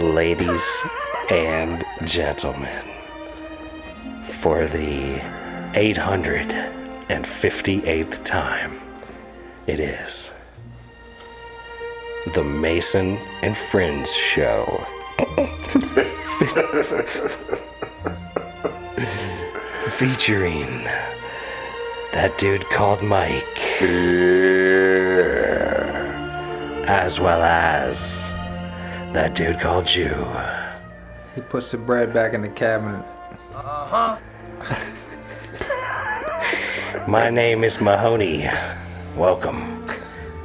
ladies and gentlemen, for the 858th time, it is the Mason and Friends Show. Featuring that dude called Mike. Yeah. As well as that dude called Jew. He puts the bread back in the cabinet. My name is Mahoney. Welcome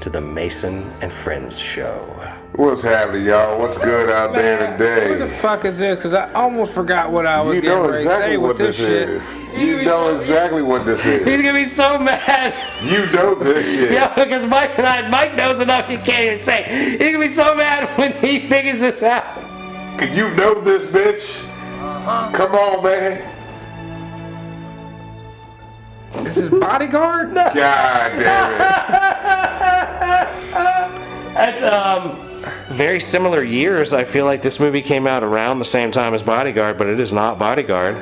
to the Mason and Friends Show. What's happening, y'all? What's good out there What the today? fuck is this? Because I almost forgot what I was You getting know ready to exactly say what with this this shit. is. You know exactly what this He's is. gonna be so mad. You know this shit. Yeah, because Mike knows enough he can't even say. He's gonna be so mad when he figures this out. You know this, bitch. Come on, man. This is Bodyguard? God damn it. That's very similar years. I feel like this movie came out around the same time as Bodyguard, but it is not Bodyguard.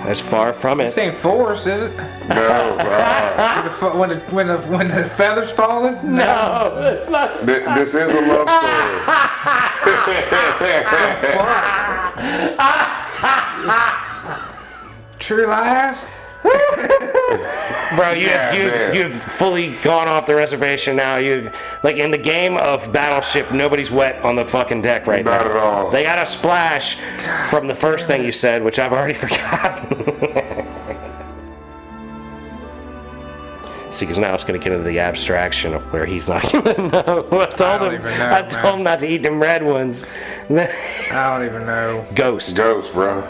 That's far from This it. ain't Forrest, is it? No, When the feathers falling? No, it's not. this is a love story. True Lies? Bro, man. you've fully gone off the reservation now. You like in the game of Battleship, nobody's wet on the fucking deck right now. Not at all. They got a splash from the first thing you said, which I've already forgotten. See, because now it's going to get into the abstraction of where he's not going to know. I told him not to eat them red ones. I don't even know. Ghost. Ghost, bro.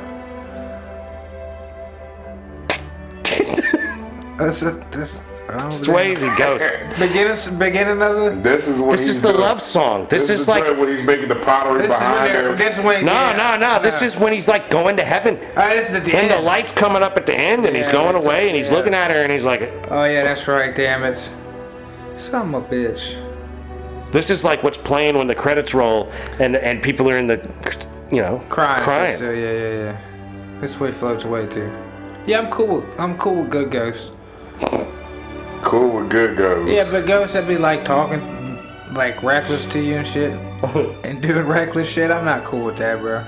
Swayze Ghost. Beginning of the. This is what This he's is the doing. love song. This is the like joint when he's making the pottery This is when behind they're. her. This is when. no. This is when he's like going to heaven. This is at the And the end. light's coming up at the end, and he's Yeah, going that's away, it, and he's yeah. looking at her, and he's like, Oh yeah, that's right. Damn it. Son of a bitch. "This is like what's playing when the credits roll, and people are in the, crying." So yeah. This way floats away too. Yeah, I'm cool. I'm cool with good ghosts. Cool with good ghosts. Yeah, but ghosts that be like talking, like reckless to you and shit, and doing reckless shit. I'm not cool with that, bro.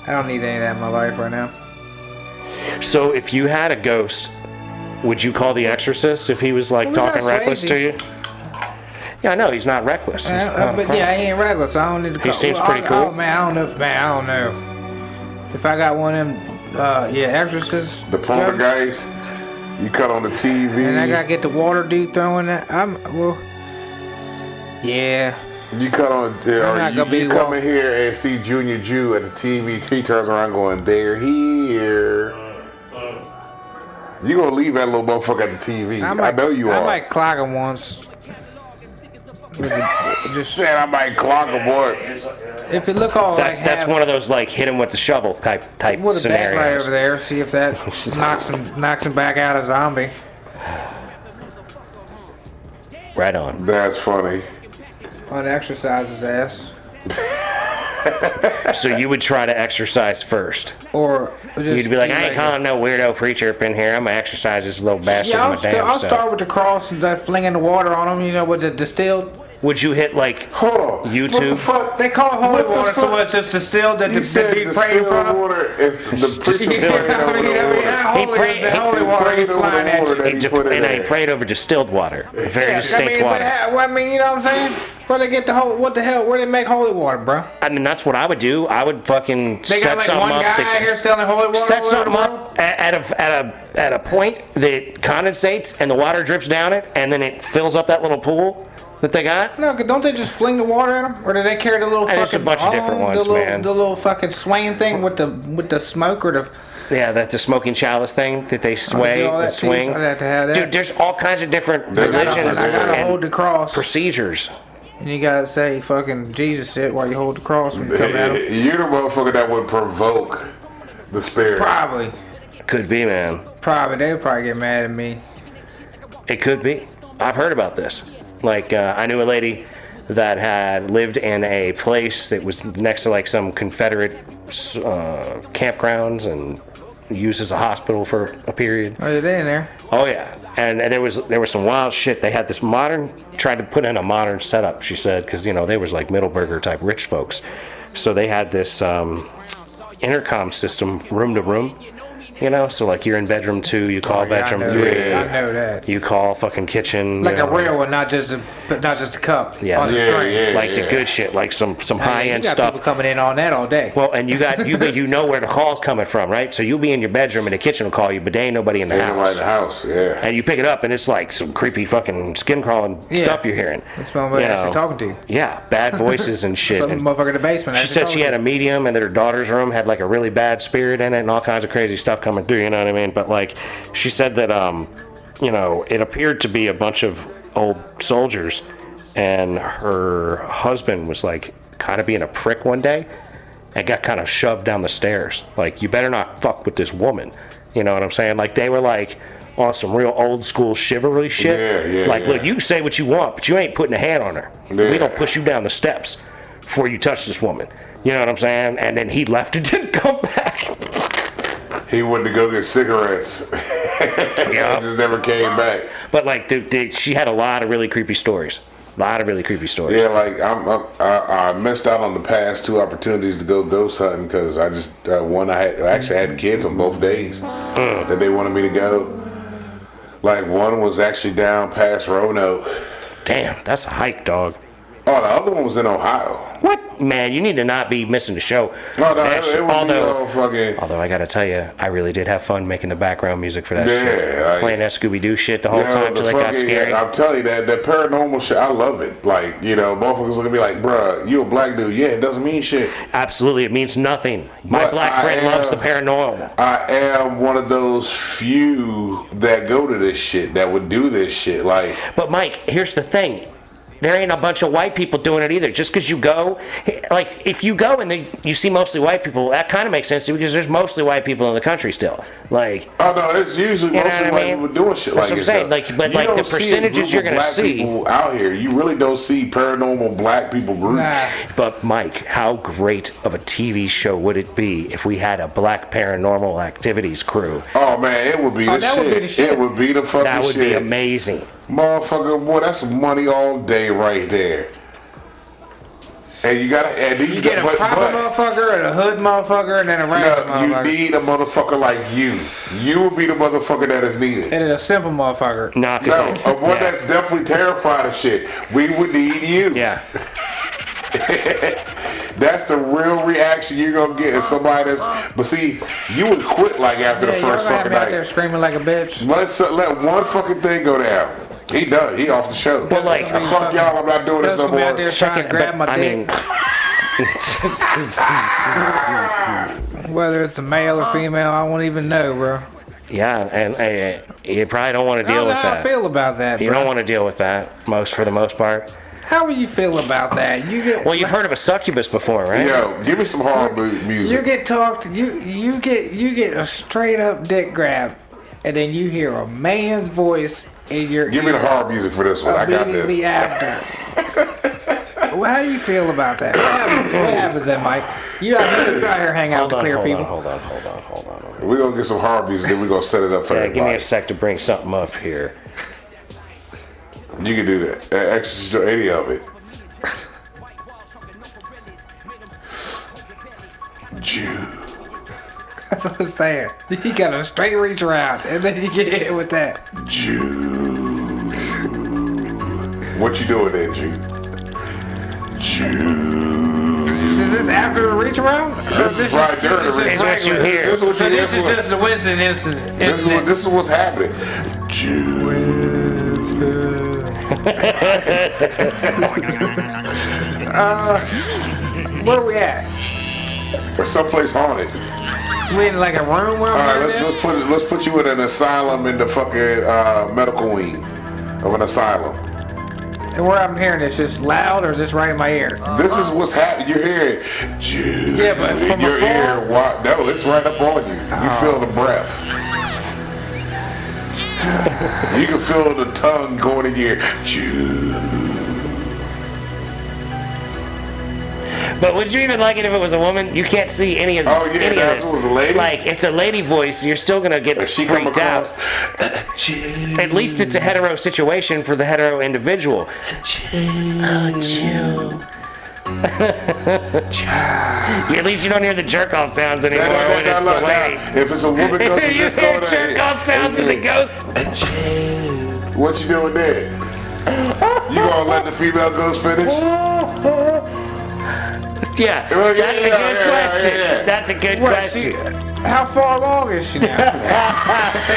I don't need any of that in my life right now. So if you had a ghost, would you call The Exorcist if he was like Well, we talking got reckless Swayze. to you? Yeah, I know he's not reckless. He's- But yeah, he ain't reckless. I don't need to. He seems pretty cool. Oh man, I don't know. I don't know. If I got one of them, exorcists. The poltergeist. You cut on the TV. And I gotta get the water dude throwing that. Yeah. You cut on I'm or not gonna you be come in here and see Junior Jew at the TV. He turns around going, "They're here." You gonna leave that little motherfucker at the TV? I know you are. I might clock him once. Just said I might clock him once. If it look all That's one of those like hit him with the shovel type with a bat right scenarios. over there. See if that knocks him back out a zombie. Right on. That's funny. On exercise his ass. So you would try to exercise first. Or just You'd be like, I ain't calling no weirdo preacher up in here. I'm gonna exercise this little bastard Yeah, in my damn I'll self. start with the cross and flinging the water on him. You know, with the distilled. Would you hit like Hold on. What the YouTube? fuck? They call it holy What the water, so fuck? it's just distilled that He the said be praying in front distilled of. water. It's the priest Distilled. praying over the water. How He holy prayed- is the holy he water prayed he's over the flying at water you? that he put in And I there. prayed over distilled water, very Yeah, distinct but water. I mean, you know what I'm saying? Where they get the whole? What the hell? Where they make holy water, bro? I mean, that's what I would do. I would fucking They set got like something one up. guy out here selling holy water. Set all over something the world? up at a point that condensates and the water drips down it, and then it fills up that little pool that they got. No, don't they just fling the water at them, or do they carry the little And fucking? it's a bunch of different ones, the little, man. The little fucking swaying thing with the smoke or the. Yeah, that's the smoking chalice thing that they sway all and that swing. too, I'd have to have that. Dude, there's all kinds of different I gotta- religions I gotta hold the and cross, procedures. and you gotta say fucking Jesus it while you hold the cross when you come at him. You're the motherfucker that would provoke the spirit. Probably, Could be, man. they would probably get mad at me. It could be. I've heard about this. Like, I knew a lady that had lived in a place that was next to like some Confederate campgrounds and used as a hospital for a period. Oh, they in there? Oh yeah, and there was some wild shit. They had this tried to put in a modern setup. She said because they was like Middleburger type rich folks, so they had this intercom system room to room. So like you're in bedroom 2, you call bedroom 3. I know that. You call fucking kitchen. Like a real one, not just a cup. Yeah. On the string. Like the good shit, like some high end you got stuff. People coming in on that all day. Well, and you know where the call's coming from, right? So you'll be in your bedroom and the kitchen will call you, but there ain't nobody in the house. Nobody in the house, yeah. And you pick it up and it's like some creepy fucking skin crawling stuff you're hearing. That's motherfucker actually talking to you. Yeah, bad voices and shit. Some motherfucker in the basement. She said she had a medium and that her daughter's room had like a really bad spirit in it and all kinds of crazy stuff coming through, you know what I mean? But like, she said that, it appeared to be a bunch of old soldiers and her husband was like kind of being a prick one day and got kind of shoved down the stairs. Like, you better not fuck with this woman. You know what I'm saying? Like, they were like on some real old school chivalry shit. Yeah, like, look, you can say what you want, but you ain't putting a hand on her. Yeah. We don't push you down the steps before you touch this woman. You know what I'm saying? And then he left and didn't come back. He went to go get cigarettes. Yeah. Just never came back. But like, she had a lot of really creepy stories. Yeah, like I missed out on the past 2 opportunities to go ghost hunting because I just I actually had kids on both days that they wanted me to go. Like one was actually down past Roanoke. Damn, that's a hike, dog. Oh, the other one was in Ohio. What? Man, you need to not be missing the show. No, Although I gotta tell you, I really did have fun making the background music for that shit. Like, playing that Scooby-Doo shit the whole time till it got scary. I'm telling you that paranormal shit, I love it. Like, motherfuckers look at me like, bruh, you a black dude. Yeah, it doesn't mean shit. Absolutely, it means nothing. My black friend loves the paranormal. I am one of those few that go to this shit, that would do this shit. Like, but Mike, here's the thing. There ain't a bunch of white people doing it either. Just because you go, like, if you go and you see mostly white people, that kind of makes sense too, because there's mostly white people in the country still. Like, oh no, it's usually mostly white people doing shit like this. That's what I'm saying. Like, but the percentages you're gonna see people out here, you really don't see paranormal black people groups. Nah. But Mike, how great of a TV show would it be if we had a black paranormal activities crew? Oh man, it would be the shit. It would be the fucking shit. That would be amazing. Motherfucker, boy, that's money all day right there. And you gotta, and then you get a proper motherfucker and a hood motherfucker and then a regular motherfucker. You need a motherfucker like you. You will be the motherfucker that is needed. And a simple motherfucker. One that's definitely terrified of shit. We would need you. Yeah. That's the real reaction you're gonna get is somebody that's. But see, you would quit like after the first fucking night. Out there screaming like a bitch. Let's let one fucking thing go down. He done. He off the show. But like, fuck y'all. I'm not doing this no more. Out there trying to grab my dick. Whether it's a male or female, I won't even know, bro. Yeah, and you probably don't want to deal with that. How I feel about that, bro. You don't want to deal with that for the most part. How would you feel about that? Well, you've heard of a succubus before, right? Yo, give me some horror music. You get talked. You get a straight up dick grab, and then you hear a man's voice in your. Give me the horror music for this one. I got this. Immediately after. Well, how do you feel about that? What happens then, Mike? You out here hang out with clear people. Hold on. We're gonna get some horror music, then we're gonna set it up for everybody. Give me a sec to bring something up here. You can do that. Exorcist or any of it. Jew. That's what I'm saying. You got a straight reach around, and then you get hit with that. Jew. What you doing there, Jew? Jew. Is this after the reach around? This is right during the reach around. This is what you hear. This is what you hear. This is just the Winston incident. This is what's happening. Jew. Where are we at? Or someplace haunted. We in like a room where I'm let's put you in an asylum in the fucking medical wing of an asylum. And where I'm hearing this, just loud or is this right in my ear? This is what's happening. You're hearing, Jew. Yeah, but in your ear. No, it's right up on you. You feel the breath. You can feel the tongue going in your Jew. But would you even like it if it was a woman? You can't see any of Oh, yeah, any that of this. was a lady? Like it's a lady voice. You're still gonna get She come freaked out. across. At least it's a hetero situation for the hetero individual. At least you don't hear the jerk off sounds anymore when it's the lady. If it's a woman ghost, You just hear go jerk off sounds in the ghost. What you doing there? You gonna let the female ghost finish? Yeah, Well, that's a yeah, good yeah, question. yeah. That's a good What, question. how far along is she now?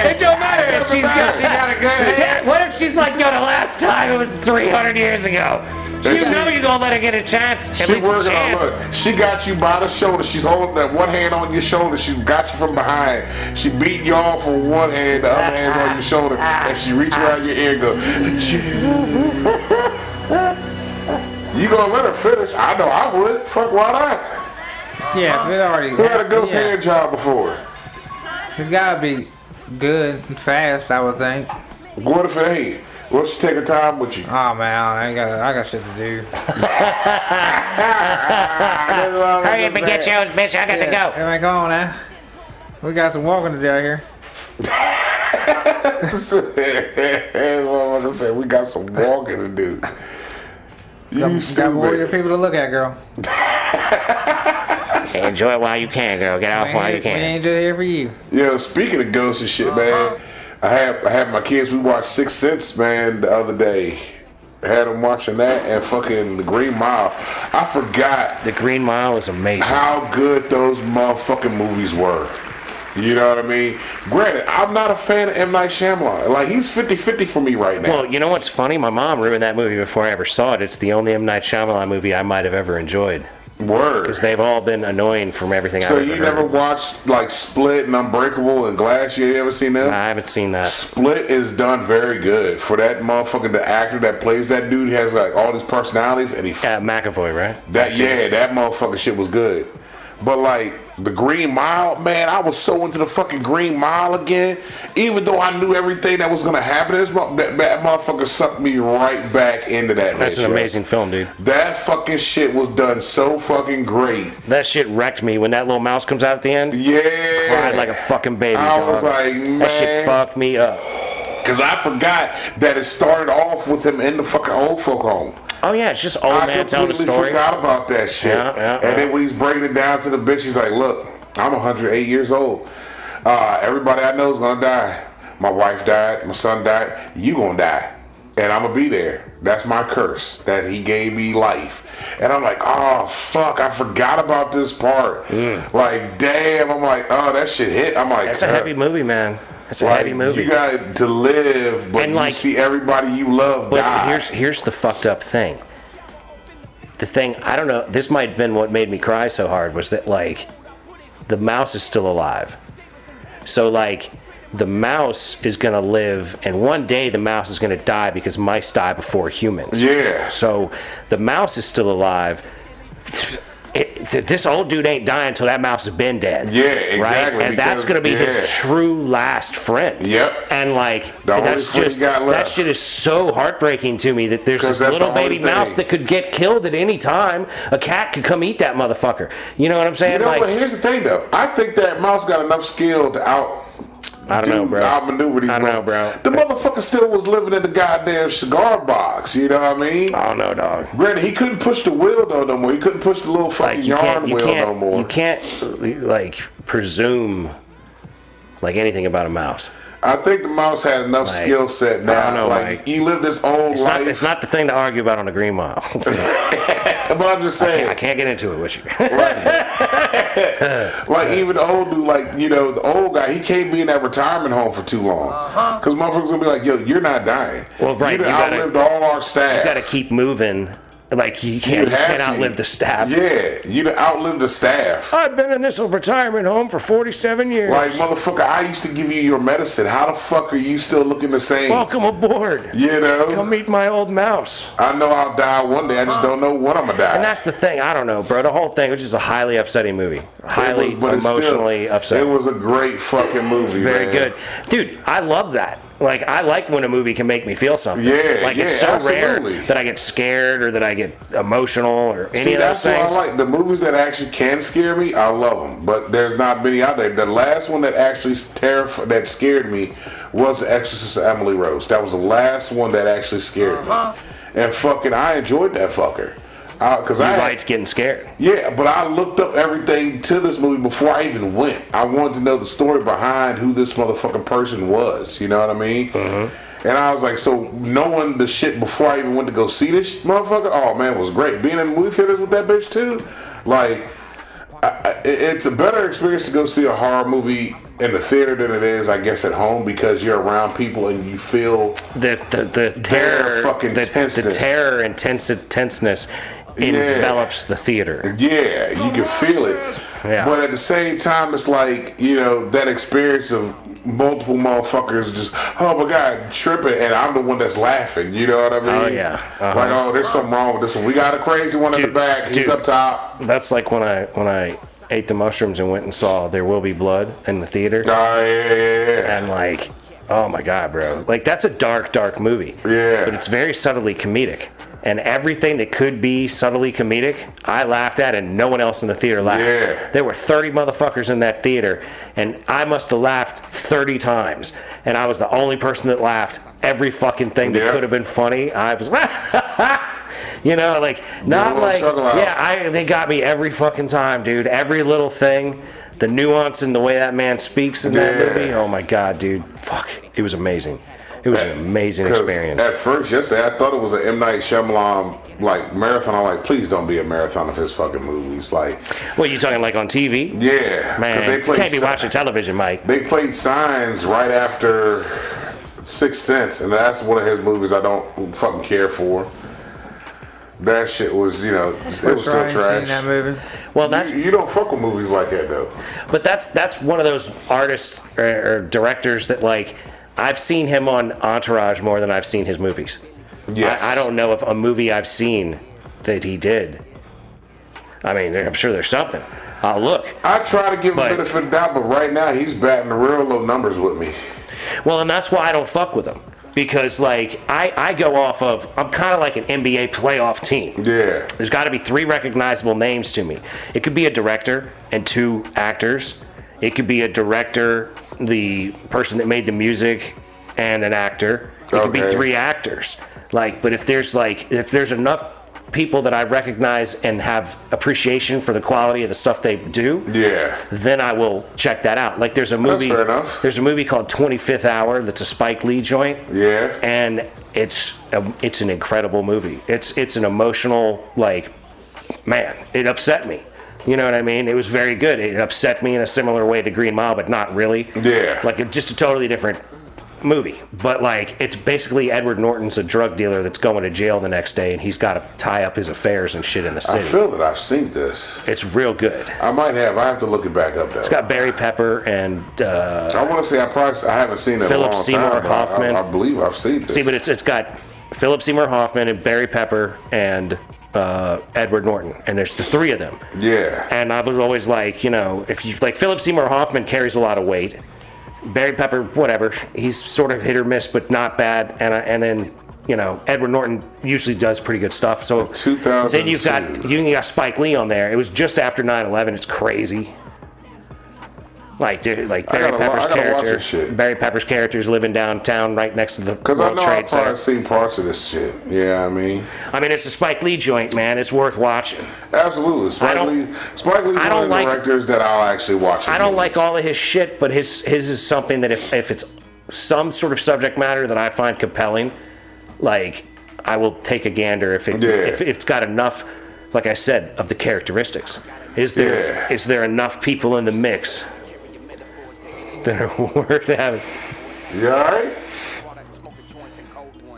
It don't matter if she's got, She got a good. What if she's like, yo, the last time it was 300 years ago? You know you're gonna let her get a chance. At She least a working on chance. look. She got you by the shoulder. She's holding that one hand on your shoulder. She got you from behind. She beat you off with one hand, the other hand's on your shoulder, and she reach around your ear and go. You gonna let her finish? I know I would. Fuck, why not? Yeah, if it already. Who had a ghost yeah. hand job before? It's gotta be good and fast, I would think. What if it ain't? What if she take her time with you? Oh man, I got shit to do. Hurry up and get yours, bitch. I got to go. Am I going now? We got some walking to do out here. That's what I'm gonna say. We got some walking to do. You Got more of your stupid. people to look at, girl. Hey, enjoy it while you can, girl. Get off while you We can. ain't just here for you. Yo, speaking of ghosts and shit, man. I had my kids. We watched Sixth Sense, man, the other day. Had them watching that and fucking The Green Mile. I forgot The Green Mile is amazing. how good those motherfucking movies were. You know what I mean? Granted, I'm not a fan of M. Night Shyamalan. Like, he's 50-50 for me right now. Well, you know what's funny? My mom ruined that movie before I ever saw it. It's the only M. Night Shyamalan movie I might have ever enjoyed. Word. Because they've all been annoying from everything So I've ever you heard. never watched, like, Split and Unbreakable and Glass? You ever seen them? I haven't seen that. Split is done very good. For that motherfucker, the actor that plays that dude has, like, all these personalities, and he McAvoy, right? that motherfucking shit was good. But like The Green Mile, man, I was so into the fucking Green Mile again. Even though I knew everything that was gonna happen, that motherfucker sucked me right back into that. That's an amazing film, dude. That fucking shit was done so fucking great. That shit wrecked me when that little mouse comes out at the end. Yeah. Cried like a fucking baby. I dog. was like, man. That shit fucked me up. Cause I forgot that it started off with him in the fucking old folk home. Oh yeah, it's just old I man telling the completely story. forgot about that shit. And then when he's breaking it down to the bitch, he's like, look, I'm 108 years old. Everybody I know is gonna die. My wife died, my son died, you gonna die. And I'm gonna be there. That's my curse, that he gave me life. And I'm like, oh fuck, I forgot about this part. Like, damn, I'm like, oh, that shit hit. I'm like, That's a heavy movie, man. That's a like, heavy movie. You got to live, but And, you like- see everybody you love But die. here's the fucked up thing. The thing, I don't know, this might have been what made me cry so hard, was that, like, the mouse is still alive. So, like, the mouse is gonna live, and one day the mouse is gonna die because mice die before humans. Yeah. So, the mouse is still alive. This old dude ain't dying until that mouse has been dead. Yeah, Right? exactly, And that's because- gonna be yeah. his true last friend. Yep. And like The only that's friend he just got that left. shit is so heartbreaking to me that there's 'Cause this that's little the only baby mouse thing. that could get killed at any time. A cat could come eat that motherfucker. You know what I'm saying? You know, like but here's the thing, though. I think that mouse got enough skill to I don't know, bro. outmaneuver these. I don't know, bro. The motherfucker still was living in the goddamn cigar box. You know what I mean? I don't know, dog. Granted, he couldn't push the wheel though no more. He couldn't push the little fucking Like you yarn can't, you wheel can't, no more. you can't like presume like anything about a mouse. I think the mouse had enough Like, skill set now. I don't know, like like, he lived his old It's life. not, it's not the thing to argue about on the Green Mile. But I'm just saying. I can't get into it with you. Like even the old dude, like, you know, the old guy, he can't be in that retirement home for too long. Because motherfuckers gonna be like, yo, you're not dying. Well, right, You done you gotta- outlived all our staff. You got to keep moving. Like you can't have to. outlive the staff. Yeah, you done outlived the staff. I've been in this retirement home for 47 years. Like, motherfucker, I used to give you your medicine. How the fuck are you still looking the same? Welcome aboard. You know? Come meet my old mouse. I know I'll die one day. I just don't know when I'm gonna die. And that's the thing. I don't know, bro. The whole thing, which is a highly upsetting movie. Highly But it's emotionally still, upsetting. It was a great fucking movie. Very man. good. Dude, I love that. Like, I like when a movie can make me feel something. Yeah, like, it's yeah, so absolutely. rare that I get scared or that I get emotional or any See, of those that's what things. I like. The movies that actually can scare me, I love them. But there's not many out there. The last one that actually that scared me was The Exorcist of Emily Rose. That was the last one that actually scared me. And fucking, I enjoyed that fucker. Cause You I liked getting scared. Yeah, but I looked up everything to this movie before I even went. I wanted to know the story behind who this motherfucking person was. You know what I mean? And I was like, so knowing the shit before I even went to go see this motherfucker, oh man, it was great. Being in the movie theaters with that bitch too, like, it's a better experience to go see a horror movie in the theater than it is, I guess, at home because you're around people and you feel The terror, fucking the tenseness. terror and tenseness envelops the theater. Yeah, you can feel it. Yeah. But at the same time, it's like, you know, that experience of multiple motherfuckers just, oh my God, tripping, and I'm the one that's laughing. You know what I mean? Oh, yeah. Uh-huh. Like, oh, there's something wrong with this one. We got a crazy one in the back. He's dude. up top. That's like when I ate the mushrooms and went and saw There Will Be Blood in the theater. Yeah. And like, oh my God, bro. Like, that's a dark movie. Yeah. But it's very subtly comedic. And everything that could be subtly comedic, I laughed at, and no one else in the theater laughed. Yeah. There were 30 motherfuckers in that theater, and I must have laughed 30 times. And I was the only person that laughed. Every fucking thing that Yeah. could have been funny, I was, you know, like, not little like, chuckle out. yeah, they got me every fucking time, dude. Every little thing, the nuance in the way that man speaks in that Yeah. movie, oh my God, dude. Fuck, it was amazing. It was an amazing 'Cause experience. At first, yesterday, I thought it was an M. Night Shyamalan, like, marathon. I'm like, please don't be a marathon of his fucking movies. Like, What, you talking like on TV? yeah. 'cause Man, you can't be watching television, Mike. They played Signs right after Sixth Sense, and that's one of his movies I don't fucking care for. That shit was, you know, it was That's still right, I ain't trash. seen that movie. Well, that's You don't fuck with movies like that though. but that's one of those artists or directors that, like, I've seen him on Entourage more than I've seen his movies. Yes. I don't know if a movie I've seen that he did. I mean, I'm sure there's something. I'll look. I try to give him But- the benefit of the doubt, but right now he's batting real low numbers with me. Well, and that's why I don't fuck with him. Because, like, I go off of, I'm kind of like an NBA playoff team. Yeah. There's got to be 3 recognizable names to me. It could be a director and 2 actors. It could be a director, the person that made the music, and an actor. It could be Okay. 3 actors. Like, but if there's enough people that I recognize and have appreciation for the quality of the stuff they do, Yeah. then I will check that out. Like, there's a movie. fair enough. There's a movie called 25th Hour that's a Spike Lee joint. Yeah. And it's an incredible movie. It's an emotional, like, man, it upset me. You know what I mean? It was very good. It upset me in a similar way to Green Mile, but not really. Yeah. Like, it's just a totally different movie. But, like, it's basically Edward Norton's a drug dealer that's going to jail the next day, and he's got to tie up his affairs and shit in the I city. feel that I've seen this. It's real good. I might have. I have to look it back up though. It's got Barry Pepper and I want to say I haven't seen it in a Philip long Seymour time. but Hoffman. I believe I've seen this. see, but it's got Philip Seymour Hoffman and Barry Pepper and Edward Norton, and there's the 3 of them. Yeah. And I was always like, you know, if you like, Philip Seymour Hoffman carries a lot of weight. Barry Pepper, whatever, he's sort of hit or miss, but not bad. And then, you know, Edward Norton usually does pretty good stuff. So 2002. then you got Spike Lee on there. It was just after 9/11. It's crazy. Like, dude, like Barry I Pepper's gotta watch character. this shit. Barry Pepper's character's living downtown, right next to the Because I World know Trade I've probably Center. seen parts of this shit. Yeah, I mean, I mean, it's a Spike Lee joint, man. It's worth watching. absolutely. Spike Lee's I one don't of the like- directors that I'll actually watch. I don't like all of his shit, but his is something that if it's some sort of subject matter that I find compelling, like, I will take a gander if it's got enough, like I said, of the characteristics. Is there enough people in the mix that are worth having? You alright?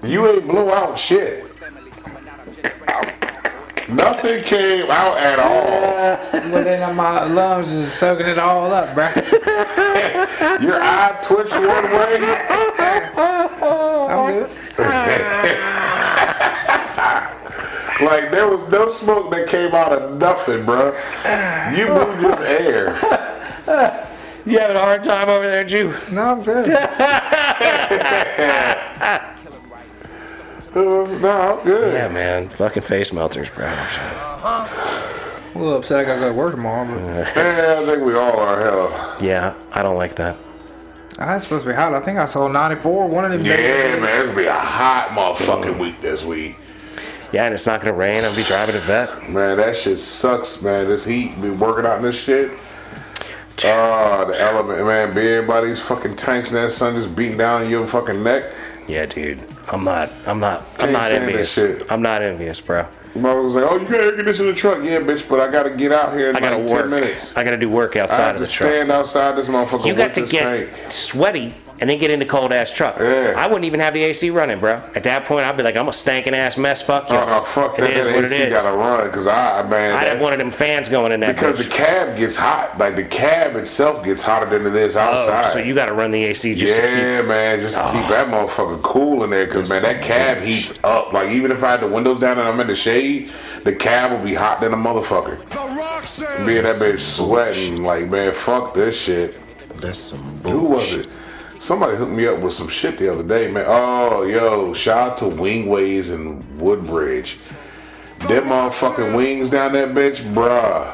You ain't blow out shit. Nothing came out at all. But then my lungs is soaking it all up, bro. Your eye twitched one way. I'm good. Like there was no smoke that came out of nothing, bro. You moved just air. You having a hard time over there, Jew? No, I'm good. No, I'm good. Yeah, man. Fucking face melters, bro. I'm a little upset I gotta go to work tomorrow, but Yeah, I think we all are. Hell. Yeah, I don't like that. it's supposed to be hot. I think I saw 94. One of them days. Yeah, man, it's gonna be a hot motherfucking week this week. Yeah, and it's not gonna rain. I'll be driving to vet. Man, that shit sucks, man. This heat, be working out in this shit. The element, man. Being by these fucking tanks and that sun just beating down your fucking neck. Yeah, dude. I'm not stand that envious. shit. I'm not envious, bro. Mother was like, "Oh, you got air conditioning in the truck, yeah, bitch." But I gotta get out here in I gotta like work. 10 minutes. I gotta do work I outside have of to the truck. stand outside this motherfucker. You got with to this get tank. sweaty and then get in the cold ass truck. Yeah. I wouldn't even have the AC running, bro. At that point, I'd be like, I'm a stankin' ass mess. Fuck you. Oh no, fuck that. It is That what it AC is. gotta run because I'd have one of them fans going in that because bitch. the cab gets hot. Like the cab itself gets hotter than it is outside. Oh, so you got to run the AC just to keep. Yeah, man, just to keep that motherfucker cool in there, cause man, that cab heats up. Like even if I had the windows down and I'm in the shade, the cab will be hot than a motherfucker. Being that bitch sweating, like man, fuck this shit. That's some Who was it? Somebody hooked me up with some shit the other day, man. Oh, yo, shout out to Wingways and Woodbridge. Them motherfucking wings down there, bitch, bruh.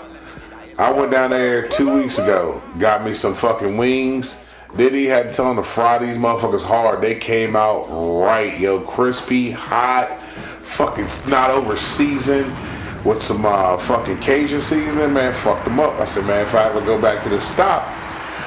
I went down there 2 weeks ago, got me some fucking wings. Diddy had to tell him to fry these motherfuckers hard. They came out right, yo, crispy, hot, fucking not over seasoned with some fucking Cajun seasoning, man. Fucked them up. I said, man, if I ever go back to this stop,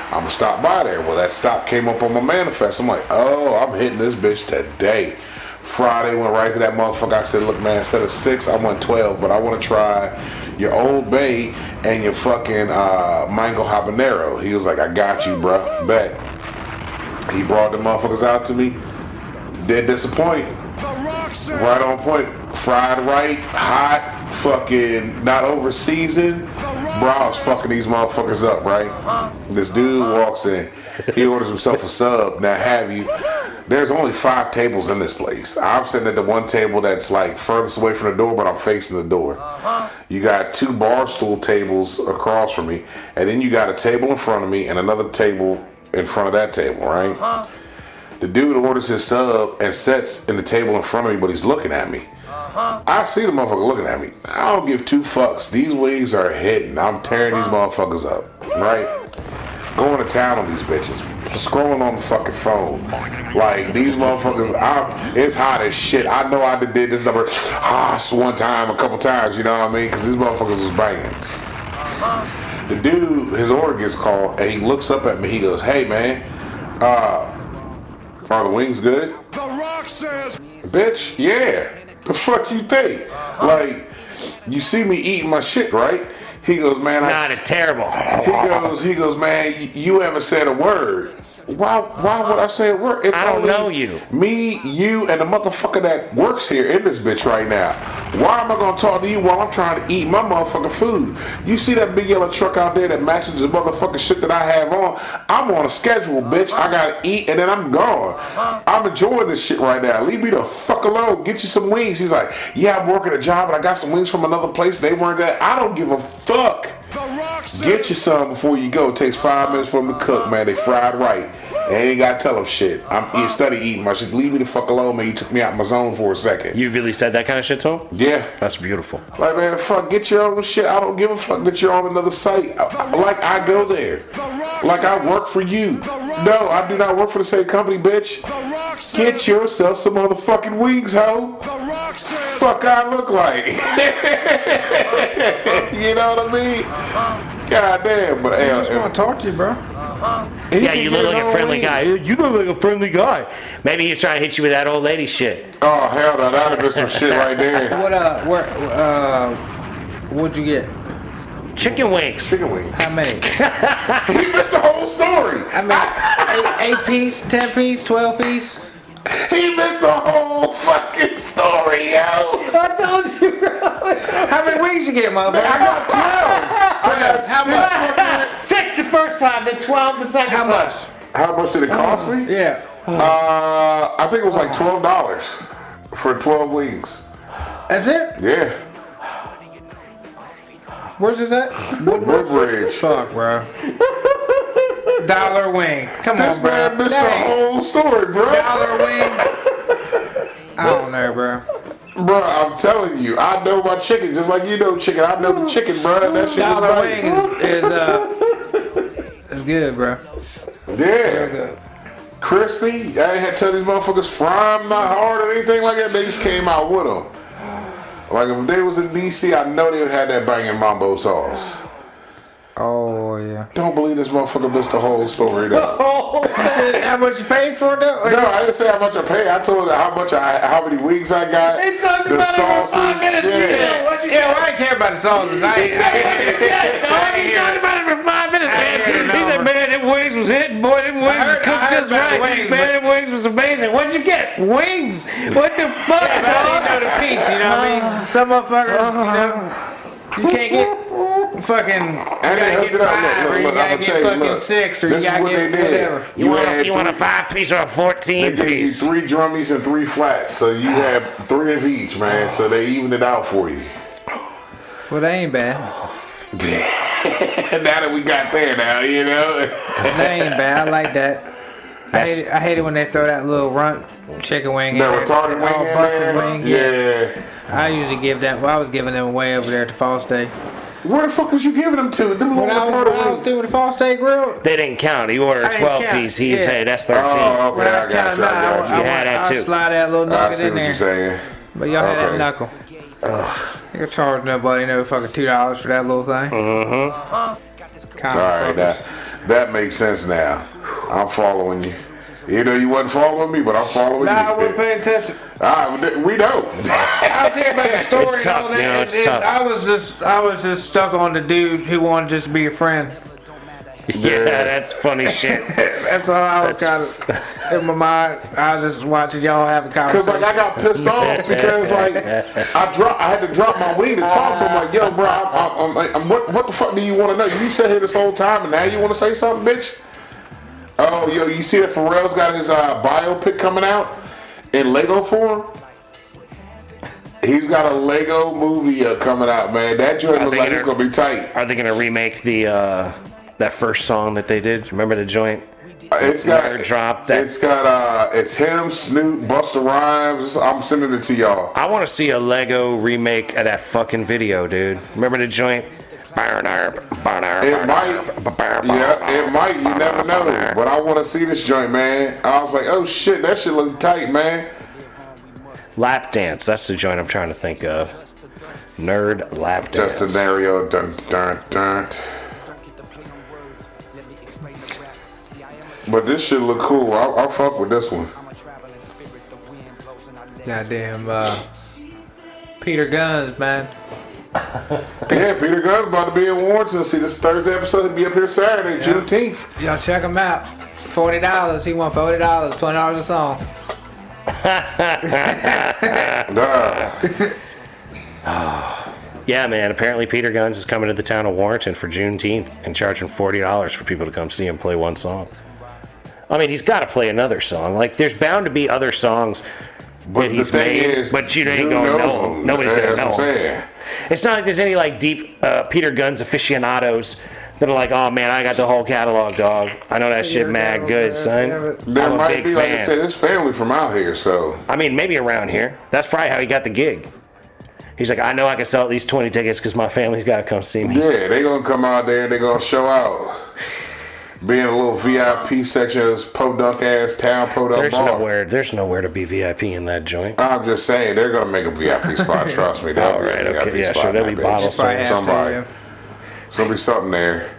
I'm gonna stop by there. Well, that stop came up on my manifest. I'm like, oh, I'm hitting this bitch today. Friday went right to that motherfucker. I said, look, man, instead of 6, I want 12, but I want to try your Old Bay and your fucking mango habanero. He was like, I got you, bruh. Bet. He brought the motherfuckers out to me. Did disappoint. Right on point. Fried right, hot, fucking not over seasoned. Bro, I was fucking these motherfuckers up, right? This dude walks in. He orders himself a sub. Now, have you? There's only 5 tables in this place. I'm sitting at the one table that's like furthest away from the door, but I'm facing the door. You got 2 bar stool tables across from me, and then you got a table in front of me and another table in front of that table, right? The dude orders his sub and sits in the table in front of me, but he's looking at me. I see the motherfucker looking at me. I don't give 2 fucks. These wings are hitting. I'm tearing these motherfuckers up, right? Going to town on these bitches. Scrolling on the fucking phone. Like, these motherfuckers, it's hot as shit. I know I did this number one time, a couple times, you know what I mean? Because these motherfuckers was banging. The dude, his order gets called, and he looks up at me. He goes, hey, man, are the wings good? The Rock says, bitch, yeah. The fuck you think? Like, you see me eating my shit, right? He goes, man, It's terrible. He goes, man, you haven't said a word. Why would I say a word? It's I don't only know you. Me, you, and the motherfucker that works here in this bitch right now. Why am I gonna talk to you while I'm trying to eat my motherfucking food? You see that big yellow truck out there that matches the motherfucking shit that I have on? I'm on a schedule, bitch. I gotta eat and then I'm gone. I'm enjoying this shit right now. Leave me the fuck alone. Get you some wings. He's like, yeah, I'm working a job and I got some wings from another place. They weren't good. I don't give a fuck. Get you some before you go. It takes 5 minutes for them to cook, man. They fried right. And ain't gotta tell them shit. I'm study eating my shit. Leave me the fuck alone, man. You took me out my zone for a second. You really said that kind of shit to him? Yeah. That's beautiful. Like, man, fuck, get your own shit. I don't give a fuck that you're on another site. Like, I go there. Like, I work for you. No, I do not work for the same company, bitch. Get yourself some motherfucking wings, ho. Fuck I look like. You know what I mean? God damn, but I just want to talk to you, bro. Yeah, you look like a friendly guy. You look like a friendly guy. Maybe he's trying to hit you with that old lady shit. Oh hell no, that'd have been some shit right there. What'd you get? Chicken wings. Chicken wings. How many? He missed the whole story. I mean, 8 piece, 10 piece, 12 piece. He missed the whole fucking story, yo. I told you, bro. How many wings you get, motherfucker? I got 12. I got How much? 6 the first time, then 12 the second How time. much? How much did it cost me? Yeah. I think it was like $12 for 12 wings. That's it? Yeah. Where's this at? Woodbridge. Fuck, bro. Dollar wing. Come This on, bro. man missed the Dang. whole story, bro. Dollar wing. I don't know, bro. Bro, I'm telling you, I know my chicken just like you know chicken. I know the chicken, bro. That shit Dollar was wing is good, bro. Yeah. Crispy. I ain't had to tell these motherfuckers fry them not hard or anything like that. They just came out with them. Like if they was in DC, I know they would have that banging mambo sauce. Oh yeah. Don't believe this motherfucker missed the whole story though. You said how much you paid for it though? No, I didn't say how much I paid. I told her how many wings I got. He talked the about it for 5 minutes. Yeah. Yeah, well, I didn't care about the sauces. I ain't. He talked about it for 5 minutes, man. He said, man, them wings was hitting, boy. Them wings heard- cooked I heard just about right. wings, Man, them wings was amazing. What'd you get? Wings? What the fuck, I didn't know dog? the piece, you know what I mean? Some motherfuckers, you can't get fucking, you gotta hooked get it up. 5, or you Look, gotta I'ma get tell you, fucking look. 6, or you This is gotta what get they did. whatever. You want a three- 5-piece or a They 14 gave you piece? 3 drummies and 3 flats, so you had 3 of each, man. So they evened it out for you. Well, they ain't bad. Now that we got there, now you know. They ain't bad. I like that. I hate it when they throw that little runt chicken wing in That there. retarded All wing in busted there. wing. Yeah. I usually give them. Well, I was giving them away over there at the Falls Day. Where the fuck was you giving them to? Them When little I was retarded wings. doing the Falls Day grill, They didn't count. He ordered I a didn't 12 count. piece. He Yeah. said, that's 13. Oh, okay, when I got you. I got you. You had that I too. slide that little I nugget see in what you're there. saying. But y'all had that Okay. knuckle. You can charge nobody no fucking $2 for that little thing. All right, that makes sense now. I'm following you. You know you wasn't following me, but I'm following Nah, I you. wasn't paying attention. We know. I was thinking about the story. It's and tough, all that, you know, it's and tough. I was just stuck on the dude who wanted just to be a friend. Yeah, that's funny shit. That's all I was kind of in my mind. I was just watching y'all have a Cause conversation. like I got pissed off because like I had to drop my wing to talk to him like, yo, bro, I'm what the fuck do you want to know? You sat here this whole time and now you want to say something, bitch? Oh, yo, you see that Pharrell's got his biopic coming out in Lego form? He's got a Lego movie coming out, man. That joint looks like it's gonna be tight. Are they going to remake the that first song that they did? Remember the joint? It's got Nerd Drop, that- it's him, Snoop, Busta Rhymes. I'm sending it to y'all. I want to see a Lego remake of that fucking video, dude. Remember the joint? It might, yeah, it might. You never know. But I want to see this joint, man. I was like, oh shit, that shit look tight, man. Lap Dance. That's the joint I'm trying to think of. Nerd Lap Dance. Just scenario, dun dun dun. But this shit look cool. I'll fuck with this one. Goddamn, Peter Guns, man. Yeah, Peter Gunn's about to be in Warrenton. See, this Thursday episode, he'll be up here Saturday, Juneteenth. Y'all check him out. $40. He want $40, $20 a song. Yeah, man. Apparently, Peter Guns is coming to the town of Warrenton for Juneteenth and charging $40 for people to come see him play one song. I mean, he's got to play another song. Like, there's bound to be other songs that he's made, but you ain't gonna know him. Nobody's gonna know him. It's not like there's any like deep Peter Guns aficionados that are like, oh man, I got the whole catalog, dog. I know that shit mad good, son. There I'm a might big be, like I fan. said, his family from out here, so. I mean, maybe around here. That's probably how he got the gig. He's like, I know I can sell at least 20 tickets because my family's got to come see me. Yeah, they gonna come out there and they gonna show out. Be in a little VIP section of this podunk ass town podunk bar. There's nowhere to be VIP in that joint. I'm just saying, they're gonna make a VIP spot. Trust me. There'll All be a right, VIP okay, yeah, spot sure, in there'll that be bitch. bottle Probably have to, Somebody. yeah. So there'll be something there.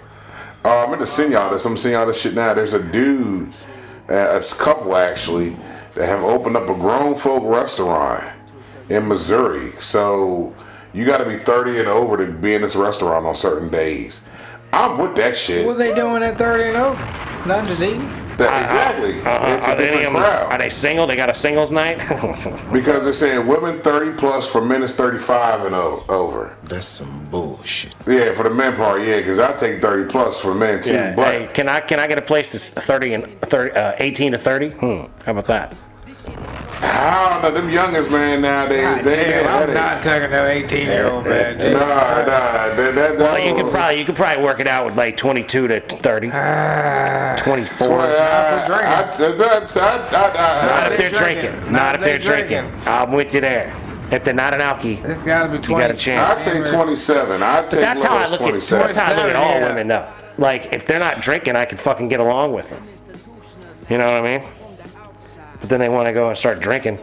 I meant to send y'all this. I'm sending y'all this shit now. There's a dude, a couple actually, that have opened up a grown folk restaurant in Missouri. So you got to be 30 and over to be in this restaurant on certain days. I'm with that shit. What they doing at 30 and over? Not just eating? Exactly. It's a Are different crowd. they single? They got a singles night? Because they're saying women 30 plus, for men it's 35 and over. That's some bullshit. Yeah, for the men part, yeah, because I take 30 plus for men too. Yeah, But hey, can I get a place that's 18 to 30? How about that? I don't know. Them youngest man nowadays, God they damn, I'm headache. not taking no 18-year-old man. Nah. That's Well, you could probably work it out with like 22 to 30, 24. Not if they're drinking. Not if they're drinking. I'm with you there. If they're not an alky, It's gotta be 20. you got a chance. I'd say 27. I'd take That's how I lowest look at. 27. That's how I look at all Yeah. women, though. Like if they're not drinking, I can fucking get along with them. You know what I mean? But then they want to go and start drinking.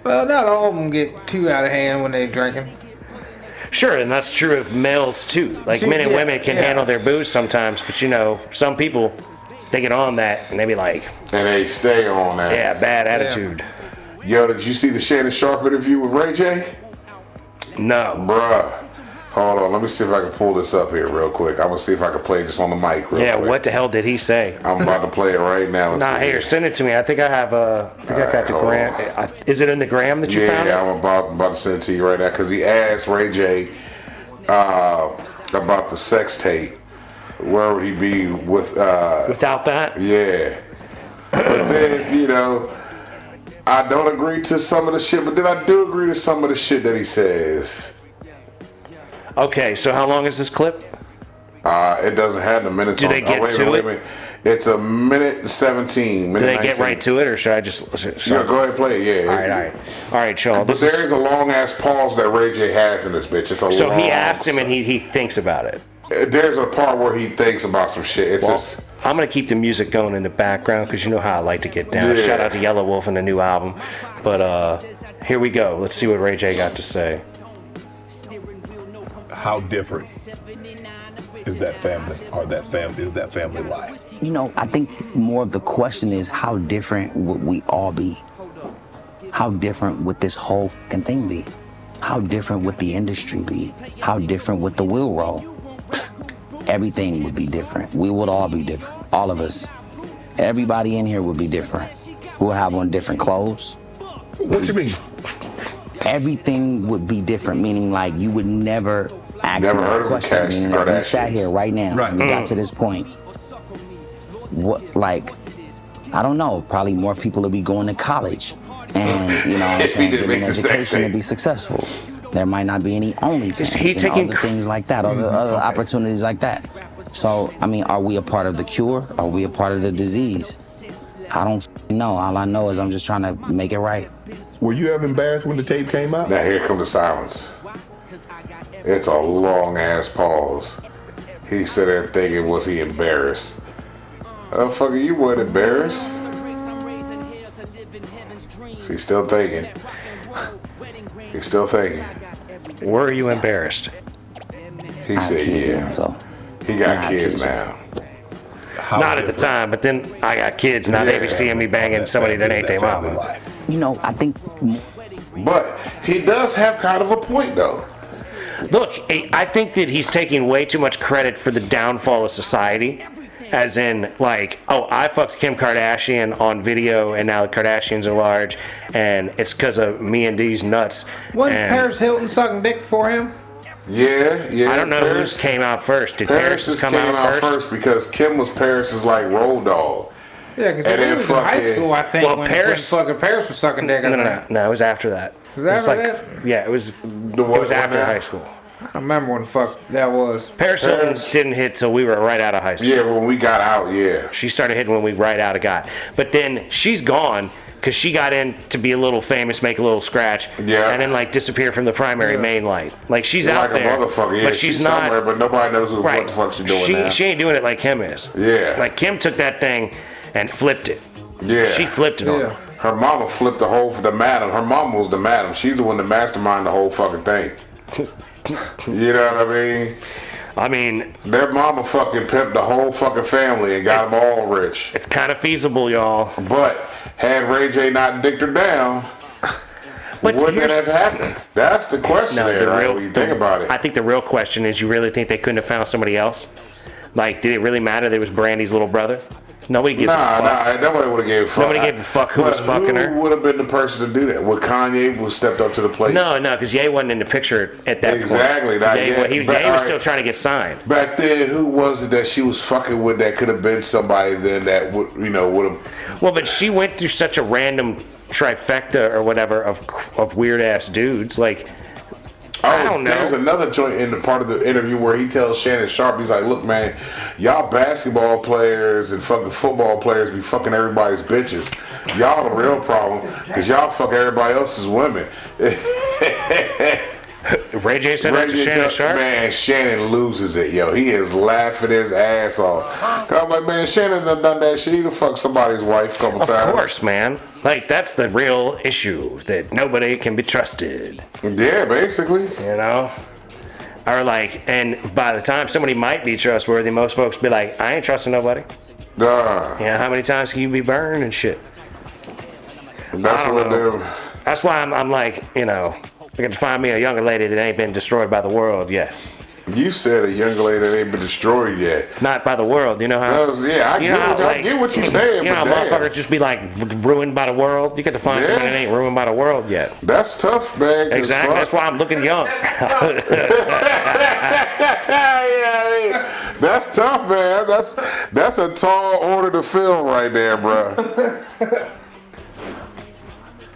Well, not all of them get too out of hand when they're drinking. Sure, and that's true of males too. Like men and Yeah, women can yeah. handle their booze sometimes, but you know, some people they get on that and they be like, And they stay on that. yeah, bad attitude. Yo, did you see the Shannon Sharp interview with Ray J? No. Bruh. Hold on, let me see if I can pull this up here real quick. I'm gonna see if I can play this on the mic real Yeah, quick. what the hell did he say? I'm about to play it right now. Let's Nah, see. here, send it to me. I think I have I got the hold gram. Is it in the gram that you found it? Yeah, I'm about to send it to you right now because he asked Ray J about the sex tape. Where would he be with? Without that? Yeah. But then, you know, I don't agree to some of the shit, but then I do agree to some of the shit that he says. Okay, so how long is this clip? It doesn't have the minutes Do on they get wait a to minute, it? wait a minute. It's a minute 17. Do they get right to it, or should I just? Yeah, go ahead and play it, yeah. All right, Sean. But there is a long ass pause that Ray J has in this bitch. It's a So long, he asked him, and he thinks about it. There's a part where he thinks about some shit. It's Well, just. I'm gonna keep the music going in the background because you know how I like to get down. Yeah. Shout out to Yellow Wolf and the new album. But here we go. Let's see what Ray J got to say. How different is that family, or is that family life? You know, I think more of the question is how different would we all be? How different would this whole fucking thing be? How different would the industry be? How different would the wheel roll? Everything would be different. We would all be different. All of us. Everybody in here would be different. We would have on different clothes. What you mean? Everything would be different, meaning like you would never ask Never me heard a of the question. Meaning if we sat Kardashians. here right now, Right. we got to this point. What, like, I don't know, probably more people would be going to college and, you know what I'm If he saying, didn't getting make an the sex education to tape. be successful. There might not be any Is OnlyFans he and taking other things like that, other opportunities like that. So, I mean, are we a part of the cure? Are we a part of the disease? I don't know. All I know is I'm just trying to make it right. Were you ever embarrassed when the tape came out? Now here comes the silence. It's a long ass pause. He said there thinking, was he embarrassed? Oh, fucker, you weren't embarrassed. He's still thinking. He's still thinking. Were you embarrassed? He I have said, kids yeah. now, so He I got have kids kids. now. How Not at the different time, but then I got kids. Now they be Yeah. seeing me banging somebody that ain't their family mama. life? you know, I think But he does have kind of a point, though. Look, I think that he's taking way too much credit for the downfall of society. As in, like, oh, I fucked Kim Kardashian on video, and now the Kardashians are large, and it's because of me and these nuts. Wasn't And Paris Hilton sucking dick for him? Yeah. I don't know who's came out first. Did Paris Paris come came out first? because Kim was Paris's like road dog. Yeah, because And he then was in high fucking- school, I think, Well, when Paris- fucking Paris was sucking dick. No, it was after that. Was that It after like, that? yeah, it was. The It what was one after now? high school. I don't remember when the fuck that was. Paris Hilton Paris- didn't hit till we were right out of high school. Yeah, when we got out, yeah. She started hitting when we right out of got. But then she's gone because she got in to be a little famous, make a little scratch, Yeah. and then like disappear from the primary main light. Like she's out Like there, a motherfucker, yeah. but she's not. somewhere, but nobody knows Right. what the fuck she's doing now. She ain't doing it like Kim is. Yeah. Like Kim took that thing and flipped it. Yeah. She flipped it on Yeah. her. Her mama flipped the whole for the madam. Her mama was the madam. She's the one that masterminded the whole fucking thing. You know what I mean? I mean, Their mama fucking pimped the whole fucking family and got them all rich. it's kind of feasible, y'all. But had Ray J not dicked her down, But wouldn't that here's- have happened? That's the question No, there, right, when you think about it. I think the real question is, you really think they couldn't have found somebody else? Like, did it really matter that it was Brandy's little brother? Nobody gives a fuck. Nobody would have gave a fuck. Nobody gave a fuck who was But fucking her. Who would have been the person to do that? Would Kanye would have stepped up to the plate? No, because Ye wasn't in the picture at that Exactly, point. not Ye, yet. Ye But, was alright. still trying to get signed. Back then, who was it that she was fucking with that could have been somebody then that would, would have. Well, but she went through such a random trifecta or whatever of weird ass dudes. Like, I don't know. There's another joint in the part of the interview where he tells Shannon Sharp, he's like, look, man, y'all basketball players and fucking football players be fucking everybody's bitches. Y'all the real problem because y'all fuck everybody else's women. Ray J said that to Shannon Sharp? Man, Shannon loses it, yo. He is laughing his ass off. I'm like, man, Shannon done that shit. He done fucked somebody's wife a couple times. Of course, man. Like, that's the real issue, that nobody can be trusted. Yeah, basically. You know? Or like, and by the time somebody might be trustworthy, most folks be like, I ain't trusting nobody. Nah. You know, how many times can you be burned and shit? That's I don't what know. them. That's why I'm like, you know, I can find me a younger lady that ain't been destroyed by the world yet. You said a young lady that ain't been destroyed yet. Not by the world, you know how? Yeah, I get what you're saying, You know how but damn. motherfuckers just be like ruined by the world? You get to find somebody that ain't ruined by the world yet. That's tough, man. Exactly, that's why I'm looking young. Yeah, that's tough, man. That's a tall order to fill right there, bro.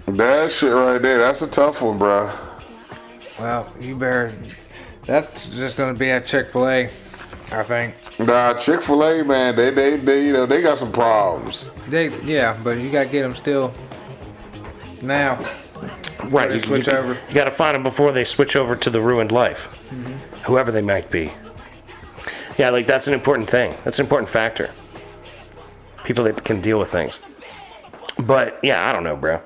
That shit right there, that's a tough one, bro. Well, you better. That's just gonna be at Chick-fil-A, I think. Nah, Chick-fil-A, man, they you know, they got some problems. Yeah, but you gotta get them still. Now. Right, They switch over. You got to find them before they switch over to the ruined life, whoever they might be. Yeah, like that's an important thing. That's an important factor. People that can deal with things. But yeah, I don't know, bro.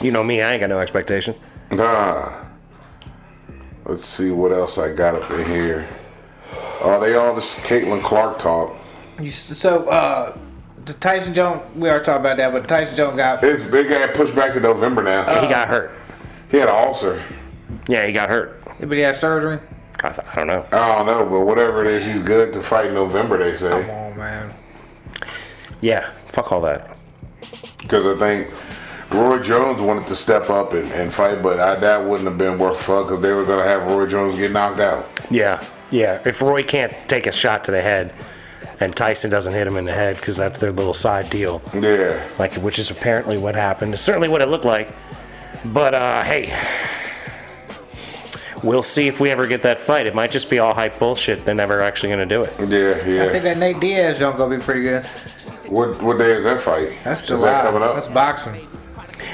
You know me, I ain't got no expectations. Nah. Let's see what else I got up in here. Oh, they all this Caitlin Clark talk. The Tyson Jones, we already talked about that, but Tyson Jones got. It's big guy pushed back to November now. He got hurt. He had an ulcer. Yeah, he got hurt. But he had surgery. I don't know. I don't know, but whatever it is, he's good to fight in November, they Come say. on, man. Yeah, fuck all that. Because I think Roy Jones wanted to step up and fight, but that wouldn't have been worth fuck because they were going to have Roy Jones get knocked out. Yeah. If Roy can't take a shot to the head and Tyson doesn't hit him in the head because that's their little side deal. Yeah. Like, which is apparently what happened. It's certainly what it looked like. But, hey, we'll see if we ever get that fight. It might just be all hype bullshit. They're never actually going to do it. Yeah. I think that Nate Diaz joint gonna be pretty good. What day is that fight? That's Is July. that coming up? That's boxing.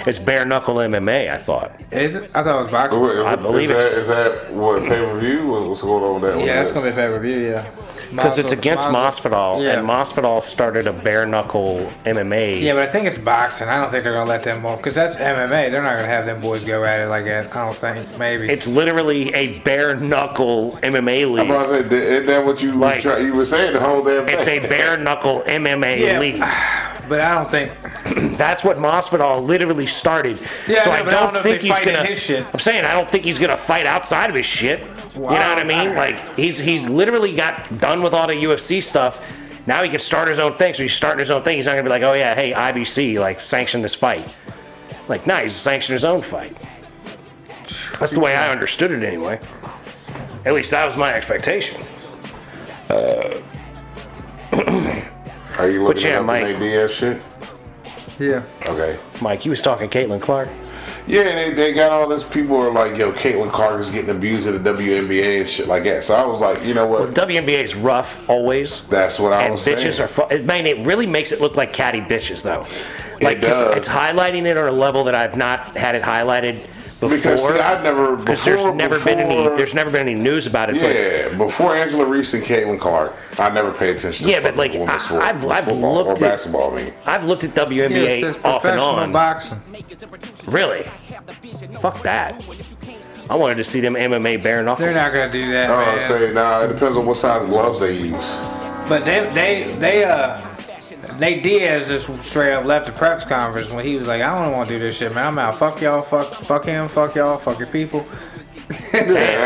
It's bare knuckle MMA, I thought. Is it? I thought it was boxing. I believe is that what, pay-per-view? What's going on with that? Yeah, it's gonna be a pay-per-view. Yeah. Because it's against Masvidal, Yeah. and Masvidal started a bare knuckle MMA. Yeah, but I think it's boxing. I don't think they're gonna let them move because that's MMA. They're not gonna have them boys go at it like that. I don't think. Maybe. It's literally a bare knuckle MMA I'm league. about to say, isn't that what you were saying the whole damn thing? It's a bare knuckle MMA Yeah. league. But I don't think. That's what Masvidal literally started. Yeah, so I I know, but I don't don't know if think they he's fight in gonna. his shit. I'm saying I don't think he's gonna fight outside of his shit. Wow. You know what I mean? Like he's literally got done with all the UFC stuff. Now he can start his own thing. So he's starting his own thing. He's not gonna be like, oh yeah, hey IBC, like sanction this fight. Like, nah, he's sanctioning his own fight. That's the way I understood it anyway. At least that was my expectation. Are you looking yeah, at Mike. the Nate Diaz shit? Yeah. Okay. Mike, you was talking Caitlin Clark. Yeah, they got all this. People are like, yo, Caitlin Clark is getting abused at the WNBA and shit like that. So I was like, you know what? WNBA is rough always. That's what I And was bitches saying. are man, it really makes it look like catty bitches though. Like 'cause does. it's highlighting it on a level that I've not had it highlighted before. Because see, Because there's never been any news about it. Yeah, before Angela Reese and Caitlin Clark, I never paid attention to Yeah, but, like, women's sport, I've football looked or at- basketball. I mean, I've looked at Yeah, it WNBA says off and professional on. boxing. Really? Fuck that. I wanted to see them MMA bare knuckle. They're not gonna do that, I man. was saying, nah, it depends on what size gloves they use. But Nate Diaz just straight up left the press conference when he was like, I don't want to do this shit, man. I'm out. Fuck y'all. Fuck him. Fuck y'all. Fuck your people. Yeah,